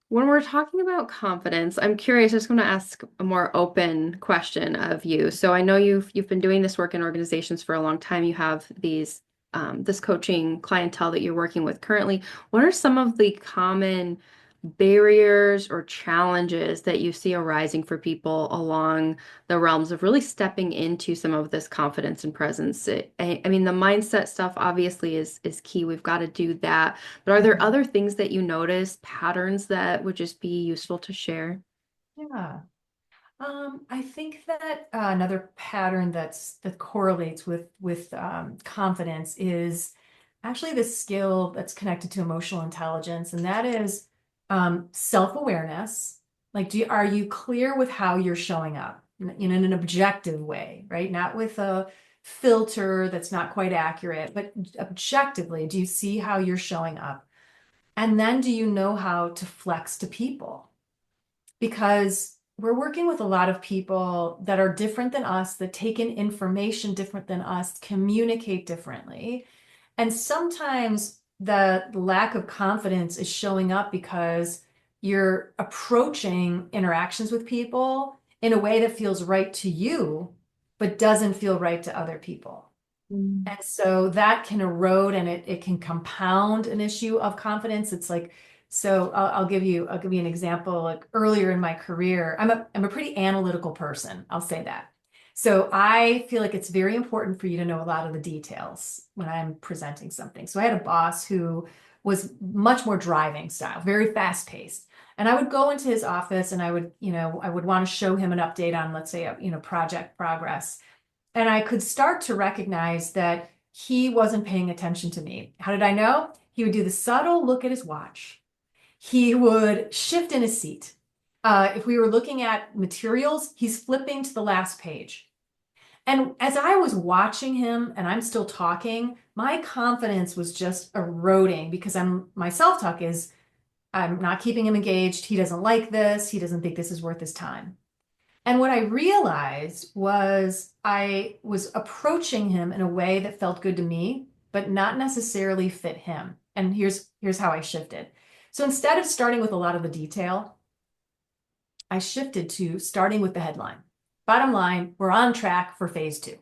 [SPEAKER 1] when we're talking about confidence, I'm curious, I just want to ask a more open question of you. So I know you've been doing this work in organizations for a long time. You have this coaching clientele that you're working with currently. What are some of the common barriers or challenges that you see arising for people along the realms of really stepping into some of this confidence and presence? I mean, the mindset stuff obviously is key. We've got to do that. But are there
[SPEAKER 2] Mhm.
[SPEAKER 1] other things that you notice, patterns that would just be useful to share?
[SPEAKER 2] Yeah. I think that another pattern that correlates with confidence is actually the skill that's connected to emotional intelligence, and that is self-awareness. Like, are you clear with how you're showing up in an objective way, right? Not with a filter that's not quite accurate, but objectively, do you see how you're showing up? And then do you know how to flex to people? Because we're working with a lot of people that are different than us, that take in information different than us, communicate differently. And sometimes the lack of confidence is showing up because you're approaching interactions with people in a way that feels right to you, but doesn't feel right to other people.
[SPEAKER 1] Mm.
[SPEAKER 2] And so that can erode and it can compound an issue of confidence. It's like, so I'll give you an example. Like earlier in my career, I'm a pretty analytical person. I'll say that. So I feel like it's very important for you to know a lot of the details when I'm presenting something. So I had a boss who was much more driving style, very fast paced. And I would go into his office and I would, I would want to show him an update on, let's say, project progress. And I could start to recognize that he wasn't paying attention to me. How did I know? He would do the subtle look at his watch. He would shift in his seat. If we were looking at materials, he's flipping to the last page. And as I was watching him and I'm still talking, my confidence was just eroding because my self-talk is I'm not keeping him engaged. He doesn't like this. He doesn't think this is worth his time. And what I realized was I was approaching him in a way that felt good to me, but not necessarily fit him. And here's how I shifted. So instead of starting with a lot of the detail, I shifted to starting with the headline. Bottom line, we're on track for phase two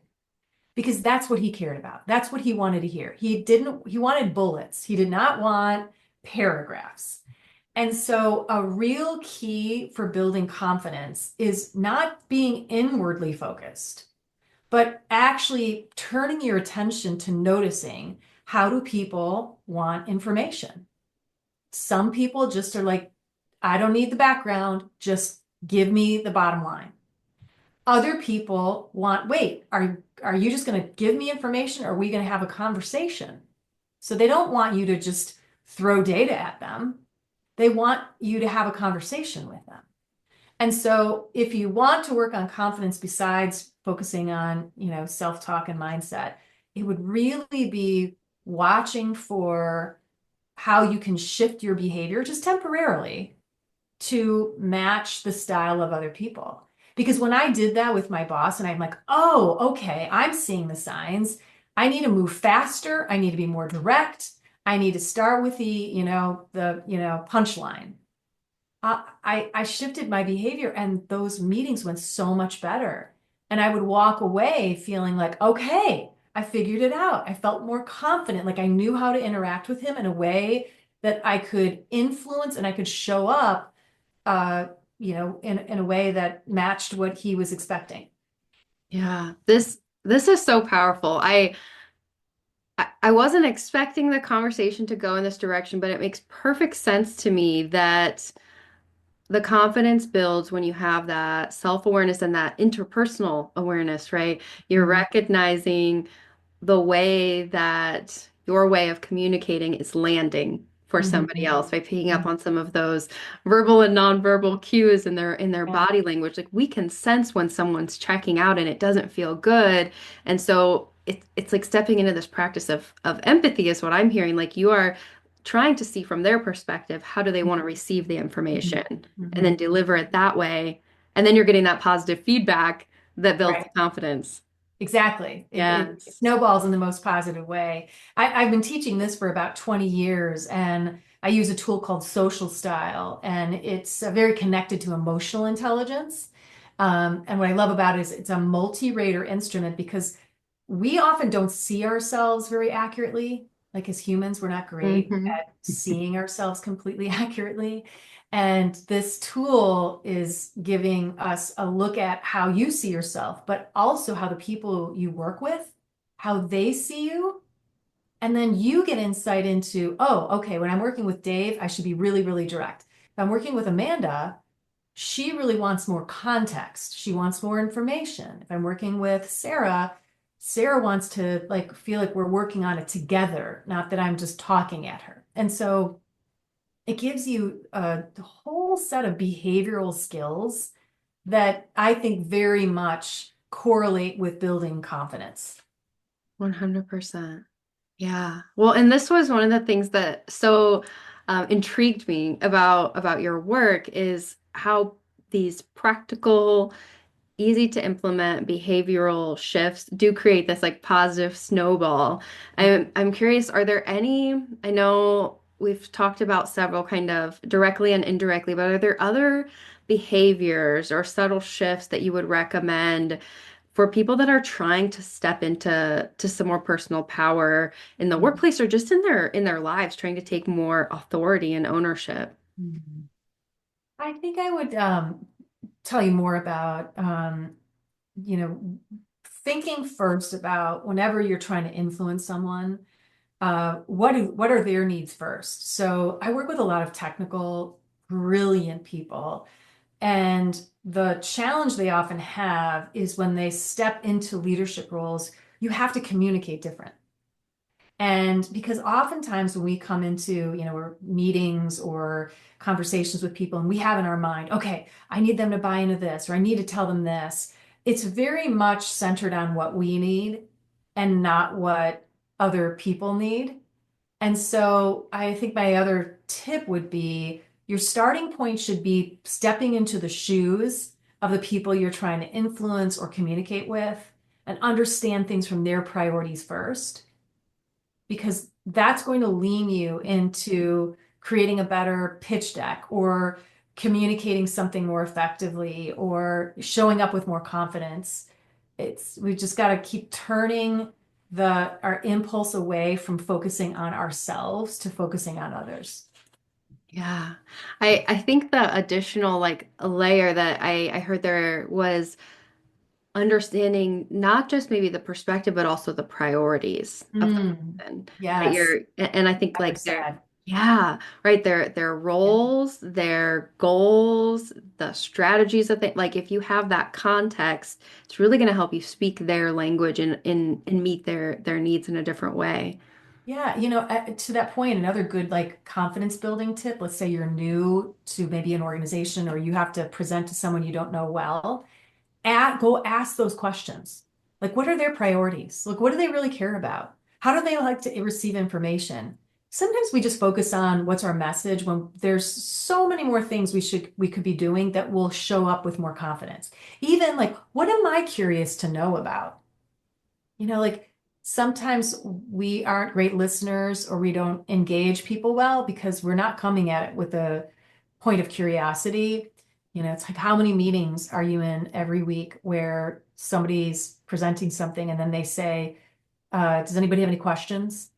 [SPEAKER 2] because that's what he cared about. That's what he wanted to hear. He wanted bullets. He did not want paragraphs. And so, a real key for building confidence is not being inwardly focused, but actually turning your attention to noticing how do people want information. Some people just are like, I don't need the background, just give me the bottom line. Other people want, wait, are you just going to give me information or are we going to have a conversation? So they don't want you to just throw data at them. They want you to have a conversation with them. And so if you want to work on confidence besides focusing on, self-talk and mindset, it would really be watching for how you can shift your behavior just temporarily to match the style of other people. Because when I did that with my boss and I'm like, oh, okay, I'm seeing the signs. I need to move faster. I need to be more direct. I need to start with the punchline. I shifted my behavior and those meetings went so much better. And I would walk away feeling like, okay, I figured it out. I felt more confident, like I knew how to interact with him in a way that I could influence and I could show up, in a way that matched what he was expecting.
[SPEAKER 1] Yeah, this is so powerful. I wasn't expecting the conversation to go in this direction, but it makes perfect sense to me that the confidence builds when you have that self-awareness and that interpersonal awareness, right? You're
[SPEAKER 2] Mhm.
[SPEAKER 1] recognizing the way that your way of communicating is landing for somebody
[SPEAKER 2] Mhm.
[SPEAKER 1] else by picking up
[SPEAKER 2] Mhm.
[SPEAKER 1] on some of those verbal and nonverbal cues in their
[SPEAKER 2] Yeah.
[SPEAKER 1] body language. Like we can sense when someone's checking out and it doesn't feel good. And so it's like stepping into this practice of empathy is what I'm hearing. Like you are trying to see from their perspective, how do they want to receive the information
[SPEAKER 2] Mhm.
[SPEAKER 1] and then
[SPEAKER 2] Mhm.
[SPEAKER 1] deliver it that way. And then you're getting that positive feedback that builds the
[SPEAKER 2] Right.
[SPEAKER 1] confidence.
[SPEAKER 2] Exactly. It
[SPEAKER 1] Yes.
[SPEAKER 2] snowballs in the most positive way. I've been teaching this for about 20 years, and I use a tool called Social Style, and it's very connected to emotional intelligence. And what I love about it is it's a multi-rater instrument because we often don't see ourselves very accurately. Like as humans, we're not great
[SPEAKER 1] Hmm.
[SPEAKER 2] at seeing ourselves completely accurately. And this tool is giving us a look at how you see yourself, but also how the people you work with, how they see you. And then you get insight into, oh, okay, when I'm working with Dave, I should be really, really direct. If I'm working with Amanda, she really wants more context. She wants more information. If I'm working with Sarah, Sarah wants to like feel like we're working on it together, not that I'm just talking at her. And so it gives you a whole set of behavioral skills that I think very much correlate with building confidence.
[SPEAKER 1] 100%. Yeah. Well, and this was one of the things that so intrigued me about your work is how these practical easy to implement behavioral shifts do create this like positive snowball. I'm curious, are there any, I know we've talked about several kind of directly and indirectly, but are there other behaviors or subtle shifts that you would recommend for people that are trying to step into some more personal power in the
[SPEAKER 2] Mhm.
[SPEAKER 1] workplace or just in their lives, trying to take more authority and ownership?
[SPEAKER 2] Mhm. I think I would tell you more about you know, thinking first about whenever you're trying to influence someone, what are their needs first? So I work with a lot of technical, brilliant people, and the challenge they often have is when they step into leadership roles, you have to communicate different. And because oftentimes when we come into, or meetings or conversations with people and we have in our mind, okay, I need them to buy into this, or I need to tell them this, it's very much centered on what we need and not what other people need. And so I think my other tip would be your starting point should be stepping into the shoes of the people you're trying to influence or communicate with and understand things from their priorities first, because that's going to lean you into creating a better pitch deck or communicating something more effectively or showing up with more confidence. We've just got to keep turning our impulse away from focusing on ourselves to focusing on others.
[SPEAKER 1] Yeah. I think the additional like layer that I heard there was understanding not just maybe the perspective, but also the priorities of the
[SPEAKER 2] Mm,
[SPEAKER 1] person that
[SPEAKER 2] yes,
[SPEAKER 1] and I think
[SPEAKER 2] ever
[SPEAKER 1] like their,
[SPEAKER 2] said.
[SPEAKER 1] yeah, right, their
[SPEAKER 2] Yeah.
[SPEAKER 1] roles, their goals, the strategies that they like, if you have that context, it's really going to help you speak their language and meet their needs in a different way.
[SPEAKER 2] Yeah, to that point, another good like confidence building tip, let's say you're new to maybe an organization or you have to present to someone you don't know well, go ask those questions. Like, what are their priorities? Like, what do they really care about? How do they like to receive information? Sometimes we just focus on what's our message when there's so many more things we could be doing that will show up with more confidence. Even like, what am I curious to know about? Like sometimes we aren't great listeners or we don't engage people well because we're not coming at it with a point of curiosity. It's like how many meetings are you in every week where somebody's presenting something and then they say, does anybody have any questions?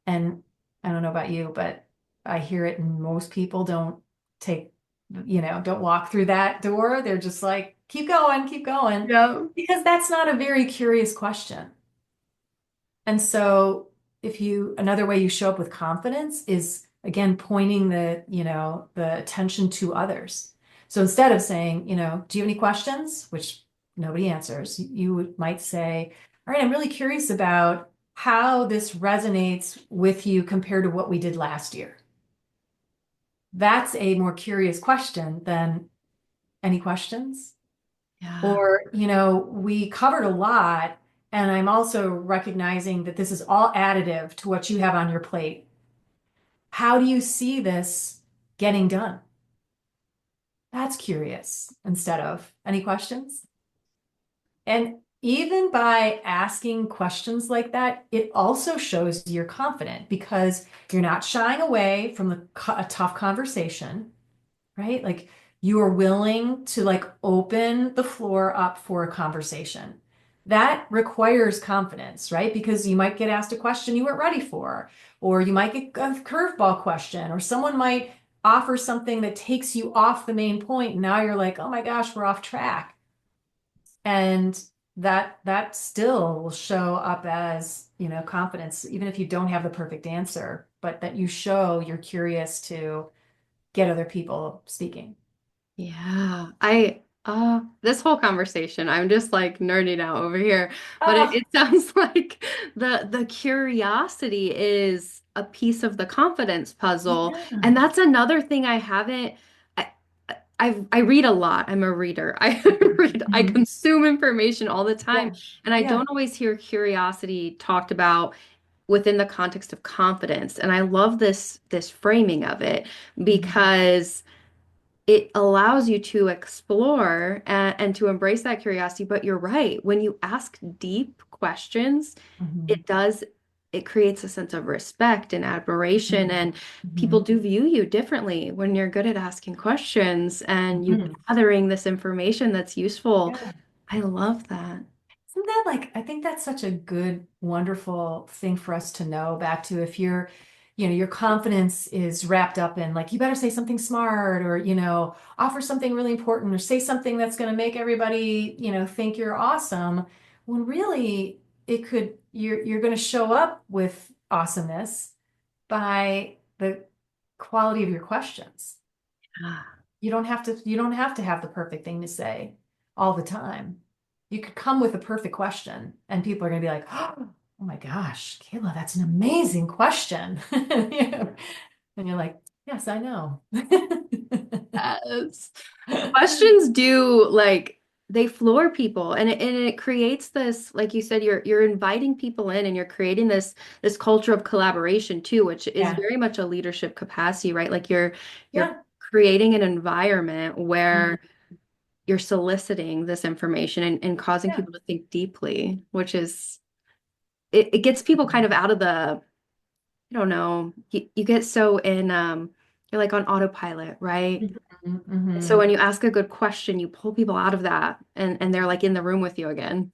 [SPEAKER 2] And I don't know about you, but I hear it and most people don't take, don't walk through that door. They're just like, keep going,
[SPEAKER 1] Yeah.
[SPEAKER 2] because that's not a very curious question. And so another way you show up with confidence is again pointing the attention to others. So instead of saying, do you have any questions? Which nobody answers, might say, all right, I'm really curious about how this resonates with you compared to what we did last year. That's a more curious question than any questions.
[SPEAKER 1] Yeah.
[SPEAKER 2] Or, we covered a lot, and I'm also recognizing that this is all additive to what you have on your plate. How do you see this getting done? That's curious instead of any questions. And even by asking questions like that, it also shows you're confident because you're not shying away from a tough conversation, right? Like you are willing to like open the floor up for a conversation. That requires confidence, right? Because you might get asked a question you weren't ready for, or you might get a curveball question, or someone might offer something that takes you off the main point. And now you're like, oh my gosh, we're off track. And that still will show up as, confidence, even if you don't have the perfect answer, but that you show you're curious to get other people speaking.
[SPEAKER 1] Yeah, this whole conversation, I'm just like nerding out over here, but it
[SPEAKER 2] Oh,
[SPEAKER 1] sounds like the curiosity is a piece of the confidence puzzle,
[SPEAKER 2] yeah.
[SPEAKER 1] and that's another thing I haven't. I, I read a lot. I'm a reader. I read. I
[SPEAKER 2] Mhm.
[SPEAKER 1] consume information all the time,
[SPEAKER 2] Yeah.
[SPEAKER 1] and I
[SPEAKER 2] Yeah.
[SPEAKER 1] don't always hear curiosity talked about within the context of confidence. And I love this framing of it
[SPEAKER 2] Mhm.
[SPEAKER 1] because it allows you to explore and to embrace that curiosity. But you're right. When you ask deep questions,
[SPEAKER 2] Mhm.
[SPEAKER 1] it does, it creates a sense of respect and admiration.
[SPEAKER 2] Mhm.
[SPEAKER 1] And people
[SPEAKER 2] Mhm.
[SPEAKER 1] do view you differently when you're good at asking questions and you
[SPEAKER 2] Mhm.
[SPEAKER 1] gathering this information that's useful.
[SPEAKER 2] Yeah.
[SPEAKER 1] I love that.
[SPEAKER 2] Isn't that like, I think that's such a good, wonderful thing for us to know back to if you're, your confidence is wrapped up in like, you better say something smart or, offer something really important or say something that's going to make everybody, think you're awesome. When really you're going to show up with awesomeness by the quality of your questions.
[SPEAKER 1] Ah,
[SPEAKER 2] You don't have to have the perfect thing to say all the time. You could come with a perfect question and people are going to be like, oh my gosh, Kayla, that's an amazing question. And you're like, yes, I know.
[SPEAKER 1] yes. Questions do like they floor people and it creates this, like you said, you're inviting people in and you're creating this culture of collaboration too, which is
[SPEAKER 2] Yeah.
[SPEAKER 1] very much a leadership capacity, right? Like you're
[SPEAKER 2] Yeah.
[SPEAKER 1] creating an environment
[SPEAKER 2] Mhm.
[SPEAKER 1] where you're soliciting this information and causing
[SPEAKER 2] Yeah.
[SPEAKER 1] people to think deeply, which is it gets people kind of out of the, I don't know, you get so in you're like on autopilot, right?
[SPEAKER 2] Mhm.
[SPEAKER 1] So
[SPEAKER 2] Mhm.
[SPEAKER 1] when you ask a good question, you pull people out of that and they're like in the room with you again.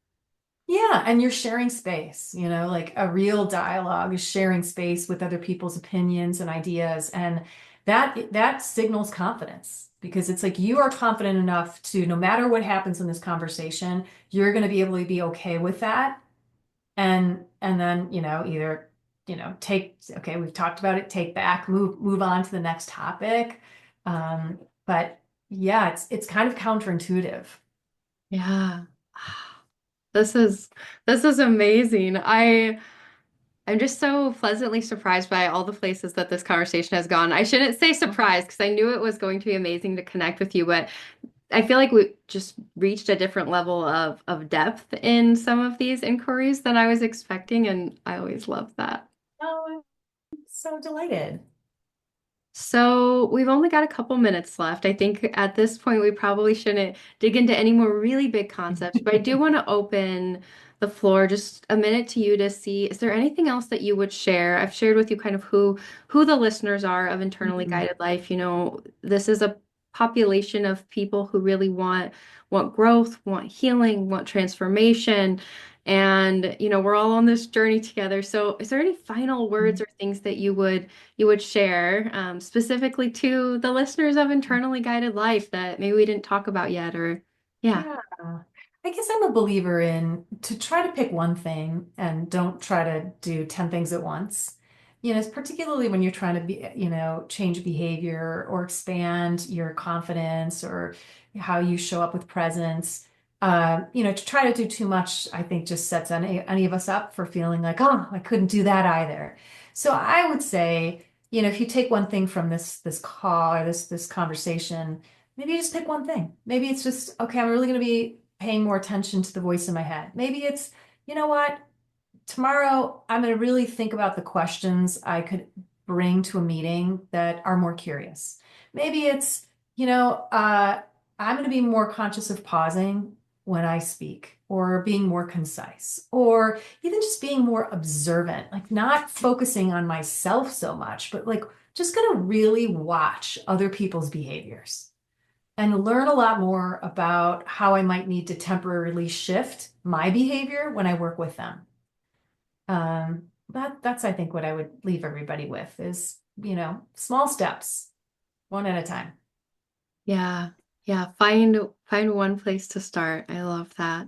[SPEAKER 2] Yeah, and you're sharing space, like a real dialogue is sharing space with other people's opinions and ideas. And that signals confidence because it's like you are confident enough to, no matter what happens in this conversation, you're going to be able to be okay with that. And then, either, okay, we've talked about it, take back, move on to the next topic. But yeah, it's kind of counterintuitive.
[SPEAKER 1] Yeah. This is this is amazing. I'm just so pleasantly surprised by all the places that this conversation has gone. I shouldn't say surprised because I knew it was going to be amazing to connect with you, but I feel like we just reached a different level of depth in some of these inquiries than I was expecting, and I always love that.
[SPEAKER 2] Oh, I'm so delighted.
[SPEAKER 1] So we've only got a couple minutes left. I think at this point we probably shouldn't dig into any more really big concepts, but I do want to open the floor just a minute to you to see, is there anything else that you would share? I've shared with you kind of who the listeners are of Internally
[SPEAKER 2] Mhm.
[SPEAKER 1] Guided Life. You know, this is a population of people who really want growth, want healing, want transformation. And, you know, we're all on this journey together. So is there any final words or things that you would share specifically to the listeners of Internally Guided Life that maybe we didn't talk about yet or yeah.
[SPEAKER 2] Yeah. I guess I'm a believer in to try to pick one thing and don't try to do 10 things at once. Particularly when you're trying to be, change behavior or expand your confidence or how you show up with presence. To try to do too much, I think just sets any of us up for feeling like, oh, I couldn't do that either. So I would say, if you take one thing from this call or this conversation, maybe you just pick one thing. Maybe it's just, okay, I'm really going to be paying more attention to the voice in my head. Maybe it's, you know what, tomorrow I'm going to really think about the questions I could bring to a meeting that are more curious. Maybe it's, I'm going to be more conscious of pausing when I speak or being more concise or even just being more observant, like not focusing on myself so much, but like just going to really watch other people's behaviors and learn a lot more about how I might need to temporarily shift my behavior when I work with them. That's I think what I would leave everybody with is, small steps, one at a time.
[SPEAKER 1] Yeah. Yeah, find one place to start. I love that.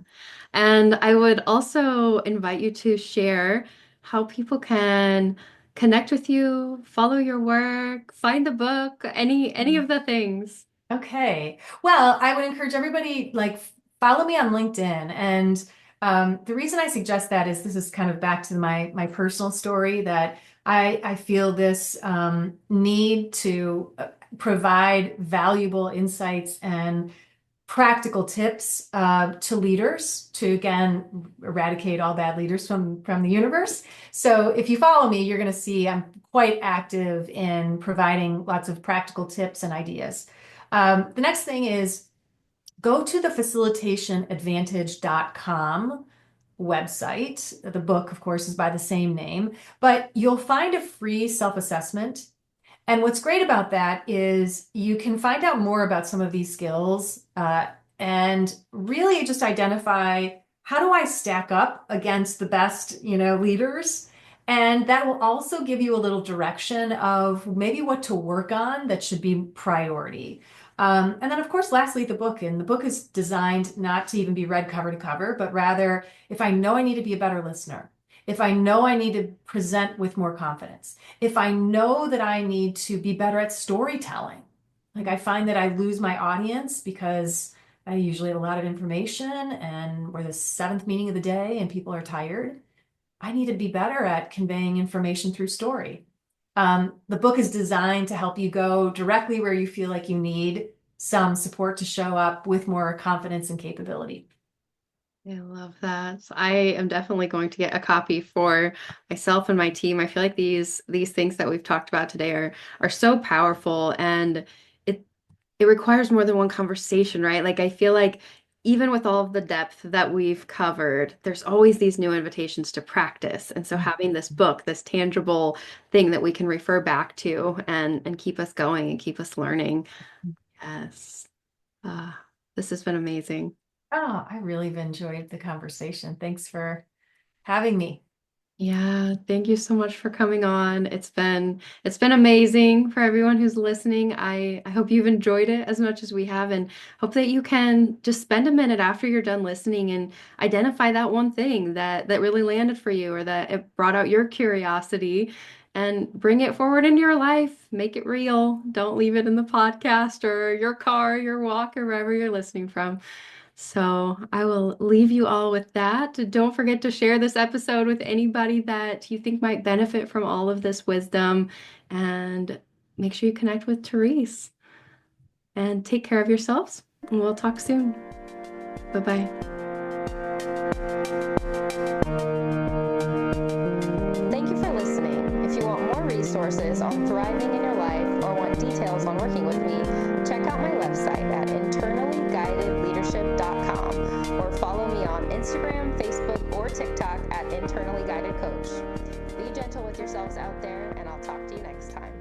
[SPEAKER 1] And I would also invite you to share how people can connect with you, follow your work, find the book, any of the things.
[SPEAKER 2] Okay. Well, I would encourage everybody like follow me on LinkedIn. And the reason I suggest that is this is kind of back to my personal story that I feel this need to provide valuable insights and practical tips to leaders to again eradicate all bad leaders from the universe. So if you follow me, you're going to see I'm quite active in providing lots of practical tips and ideas. The next thing is go to the facilitationadvantage.com website. The book, of course, is by the same name, but you'll find a free self-assessment. And what's great about that is you can find out more about some of these skills and really just identify how do I stack up against the best, leaders. And that will also give you a little direction of maybe what to work on that should be priority. And then, of course, lastly, the book. And the book is designed not to even be read cover to cover, but rather, if I know I need to be a better listener, if I know I need to present with more confidence, if I know that I need to be better at storytelling, like I find that I lose my audience because I usually have a lot of information and we're the seventh meeting of the day and people are tired. I need to be better at conveying information through story. The book is designed to help you go directly where you feel like you need some support to show up with more confidence and capability.
[SPEAKER 1] I love that. I am definitely going to get a copy for myself and my team. I feel like these things that we've talked about today are so powerful, and it it requires more than one conversation, right? Like I feel like even with all of the depth that we've covered, there's always these new invitations to practice. And so having this book, this tangible thing that we can refer back to and keep us going and keep us learning. Yes. Uh, this has been amazing.
[SPEAKER 2] Oh, I really have enjoyed the conversation. Thanks for having me.
[SPEAKER 1] Yeah, thank you so much for coming on. It's been amazing for everyone who's listening. I hope you've enjoyed it as much as we have, and hope that you can just spend a minute after you're done listening and identify that one thing that really landed for you or that it brought out your curiosity and bring it forward into your life. Make it real. Don't leave it in the podcast or your car, your walk, or wherever you're listening from. So I will leave you all with that. Don't forget to share this episode with anybody that you think might benefit from all of this wisdom. And make sure you connect with Therese and take care of yourselves. And we'll talk soon. Bye-bye. Thank you for listening. If you want more resources on thriving in your life or want details on working with me, check out my website at internallyguidedleadership.com or follow me on Instagram, Facebook, or TikTok at Internally Guided Coach. Be gentle with yourselves out there, and I'll talk to you next time.